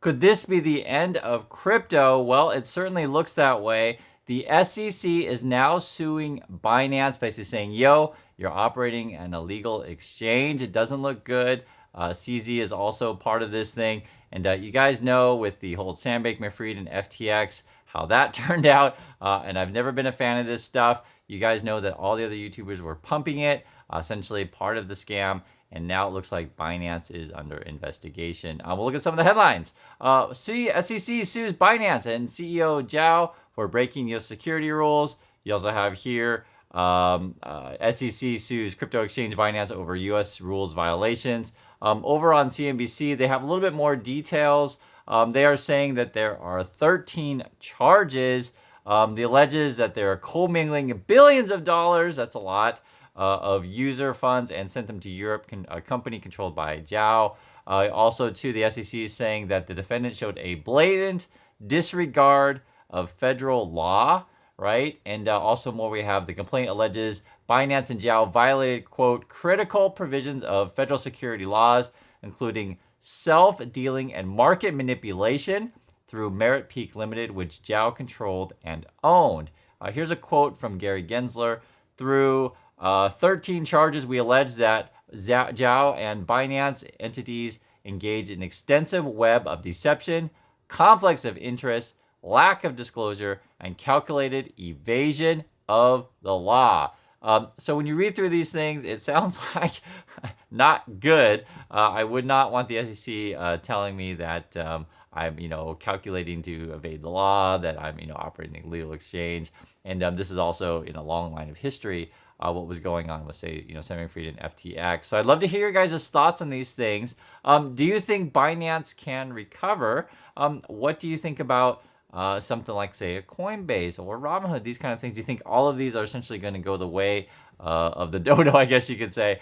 Could this be the end of crypto? Well, it certainly looks that way. The SEC is now suing Binance, basically saying, yo, you're operating an illegal exchange. It doesn't look good. CZ is also part of this thing. And you guys know with the whole Sam Bankman-Fried and FTX, how that turned out. And I've never been a fan of this stuff. You guys know that all the other YouTubers were pumping it, essentially part of the scam. And now it looks like Binance is under investigation. We'll look at some of the headlines. SEC sues Binance and CEO Zhao for breaking U.S. security rules. You also have here SEC sues crypto exchange Binance over U.S. rules violations. Over on CNBC, they have a little bit more details. They are saying that there are 13 charges. They alleges that they are commingling billions of dollars. That's a lot. Of user funds and sent them to Europe, a company controlled by Zhao. Also, too, the SEC is saying that the defendant showed a blatant disregard of federal law, right? And also more, we have the complaint alleges Binance and Zhao violated, quote, critical provisions of federal security laws, including self-dealing and market manipulation through Merit Peak Limited, which Zhao controlled and owned. Here's a quote from Gary Gensler. Through 13 charges, we allege that Zhao and Binance entities engage in extensive web of deception, conflicts of interest, lack of disclosure, and calculated evasion of the law. So when you read through these things, it sounds like not good. I would not want the SEC telling me that I'm, calculating to evade the law, that I'm, operating a legal exchange. And this is also in a long line of history. What was going on with, say, Sam Bankman-Fried and FTX. So I'd love to hear your guys' thoughts on these things. Do you think Binance can recover? What do you think about something like, say, a Coinbase or Robinhood, these kind of things? Do you think all of these are essentially going to go the way of the dodo, I guess you could say?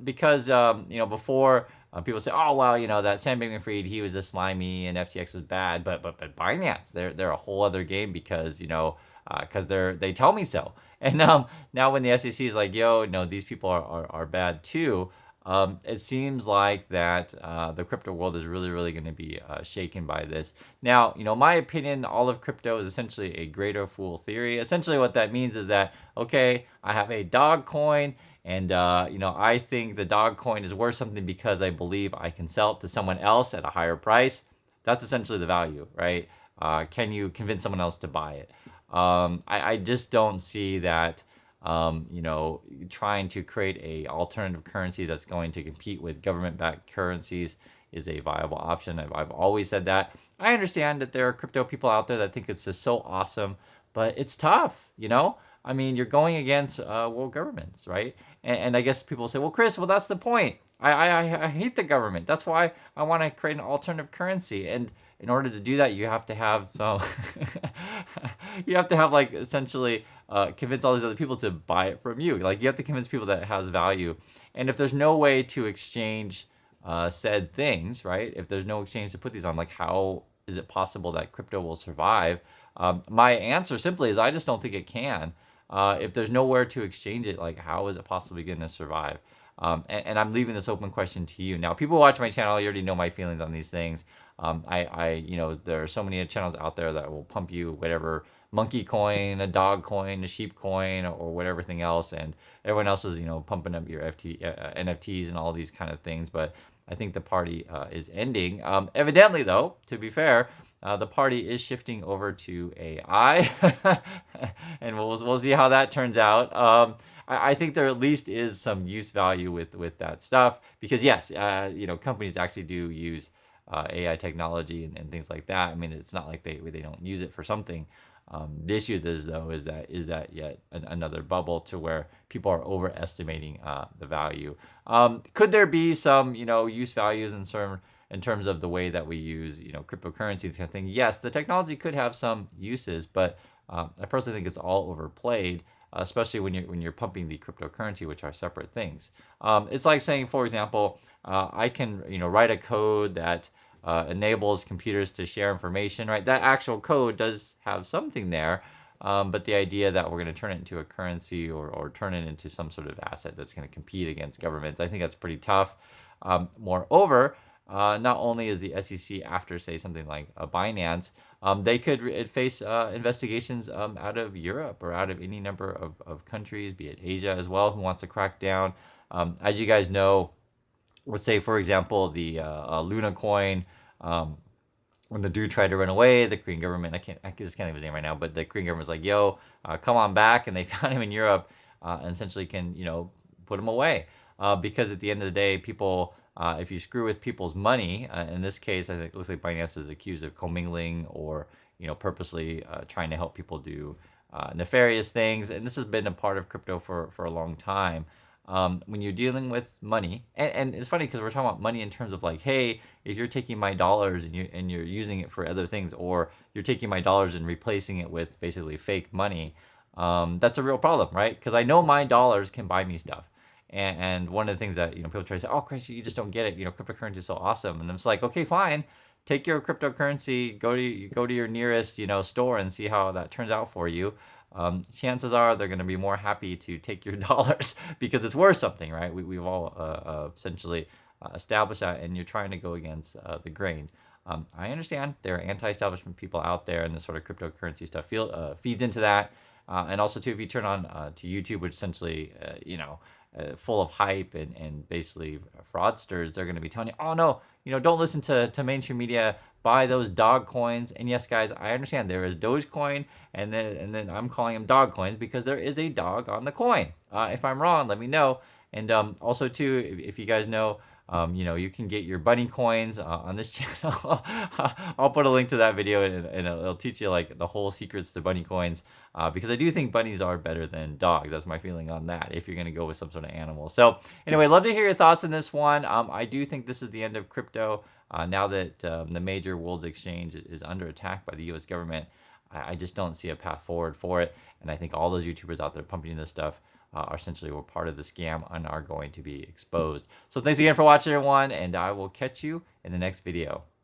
Because, before people say, oh, well, that Sam Bankman-Fried, he was just slimy and FTX was bad. But Binance, they're a whole other game because, because they tell me so. And now when the SEC is like, yo, no, these people are bad too, it seems like that the crypto world is really, really going to be shaken by this. Now, my opinion, all of crypto is essentially a greater fool theory. Essentially what that means is that, okay, I have a dog coin and, I think the dog coin is worth something because I believe I can sell it to someone else at a higher price. That's essentially the value, right? Can you convince someone else to buy it? I just don't see that, trying to create a alternative currency that's going to compete with government-backed currencies is a viable option. I've always said that. I understand that there are crypto people out there that think it's just so awesome, but it's tough, I mean, you're going against world governments, right? And I guess people say, well, Chris, that's the point. I hate the government. That's why I want to create an alternative currency. And in order to do that, you have to have like essentially convince all these other people to buy it from you. Like you have to convince people that it has value. And if there's no way to exchange said things, right? If there's no exchange to put these on, like how is it possible that crypto will survive? My answer simply is I just don't think it can. If there's nowhere to exchange it, like how is it possibly going to survive? And I'm leaving this open question to you. Now, people who watch my channel, you already know my feelings on these things. There are so many channels out there that will pump you whatever monkey coin, a dog coin, a sheep coin, or whatever thing else, and everyone else is pumping up your NFTs and all these kind of things. But I think the party is ending. Evidently, though, to be fair, the party is shifting over to AI, and we'll see how that turns out. I think there at least is some use value with that stuff because yes, companies actually do use AI technology and things like that. I mean, it's not like they don't use it for something. The issue is that yet another bubble to where people are overestimating the value. Could there be some use values in terms of the way that we use cryptocurrency and kind of thing? Yes, the technology could have some uses, but I personally think it's all overplayed. Especially when you're pumping the cryptocurrency, which are separate things. It's like saying, for example, I can write a code that enables computers to share information. Right, that actual code does have something there, but the idea that we're going to turn it into a currency or turn it into some sort of asset that's going to compete against governments, I think that's pretty tough. Moreover, not only is the SEC after, say, something like a Binance, they could face investigations out of Europe or out of any number of countries, be it Asia as well, who wants to crack down. As you guys know, let's say, for example, the Luna coin. When the dude tried to run away, the Korean government, I just can't think of his name right now, but the Korean government was like, yo, come on back. And they found him in Europe and essentially can, put him away. Because at the end of the day, people, if you screw with people's money, in this case, I think it looks like Binance is accused of commingling or, purposely trying to help people do nefarious things. And this has been a part of crypto for a long time. When you're dealing with money, and it's funny because we're talking about money in terms of like, hey, if you're taking my dollars and you're using it for other things, or you're taking my dollars and replacing it with basically fake money, that's a real problem, right? Because I know my dollars can buy me stuff. And one of the things that people try to say, oh, Chris, you just don't get it. Cryptocurrency is so awesome, and I'm just like, okay, fine. Take your cryptocurrency, go to your nearest store and see how that turns out for you. Chances are they're going to be more happy to take your dollars because it's worth something, right? We've all essentially established that, and you're trying to go against the grain. I understand there are anti-establishment people out there, and this sort of cryptocurrency stuff feeds into that. And also, too, if you turn on to YouTube, which essentially, full of hype and basically fraudsters, they're going to be telling you, oh no, don't listen to mainstream media, buy those dog coins. And yes, guys, I understand there is Dogecoin, and then I'm calling them dog coins because there is a dog on the coin. If I'm wrong, let me know. And also too, if you guys know, you can get your bunny coins on this channel. I'll put a link to that video, and it'll teach you like the whole secrets to bunny coins, because I do think bunnies are better than dogs. That's my feeling on that, if you're going to go with some sort of animal. So anyway, love to hear your thoughts on this one. I do think this is the end of crypto. Now that the major world's exchange is under attack by the U.S. government, I just don't see a path forward for it. And I think all those YouTubers out there pumping this stuff are essentially were part of the scam and are going to be exposed. So thanks again for watching, everyone, and I will catch you in the next video.